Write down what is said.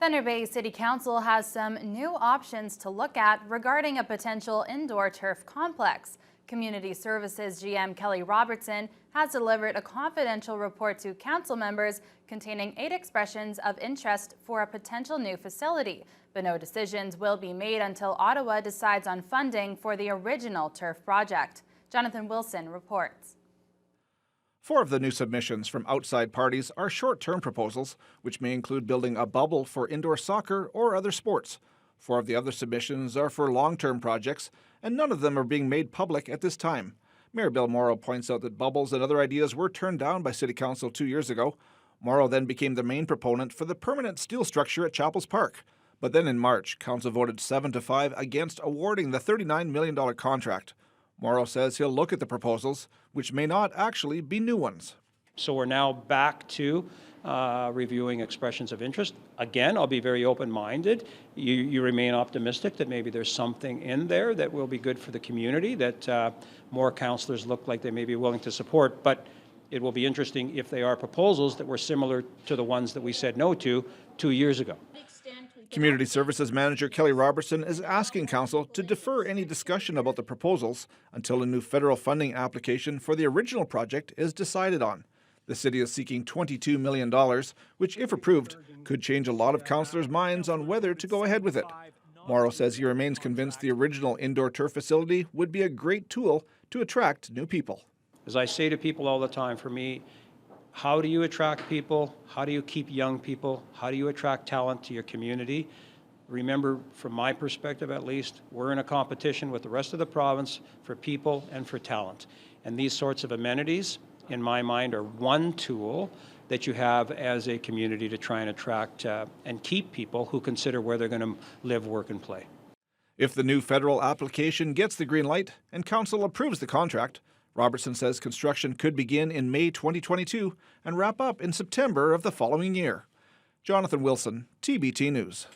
Thunder Bay City Council has some new options to look at regarding a potential indoor turf complex. Community Services GM Kelly Robertson has delivered a confidential report to council members containing 8 expressions of interest for a potential new facility, but no decisions will be made until Ottawa decides on funding for the original turf project. Jonathan Wilson reports. 4 of the new submissions from outside parties are short-term proposals, which may include building a bubble for indoor soccer or other sports. 4 of the other submissions are for long-term projects, and none of them are being made public at this time. Mayor Bill Morrow points out that bubbles and other ideas were turned down by City Council 2 years ago. Morrow then became the main proponent for the permanent steel structure at Chapels Park. But then in March, Council voted 7-5 against awarding the $39 million contract. Morrow says he'll look at the proposals, which may not actually be new ones. So we're now back to reviewing expressions of interest. Again, I'll be very open-minded. You remain optimistic that maybe there's something in there that will be good for the community, that more councillors look like they may be willing to support. But it will be interesting if they are proposals that were similar to the ones that we said no to 2 years ago. Community Services Manager Kelly Robertson is asking Council to defer any discussion about the proposals until a new federal funding application for the original project is decided on. The city is seeking $22 million, which, if approved, could change a lot of councillors' minds on whether to go ahead with it. Morrow says he remains convinced the original indoor turf facility would be a great tool to attract new people. As I say to people all the time, for me, how do you attract people? How do you keep young people? How do you attract talent to your community? Remember, from my perspective at least, we're in a competition with the rest of the province for people and for talent. And these sorts of amenities, in my mind, are one tool that you have as a community to try and attract and keep people who consider where they're going to live, work, and play. If the new federal application gets the green light and Council approves the contract, Robertson says construction could begin in May 2022 and wrap up in September of the following year. Jonathan Wilson, TBT News.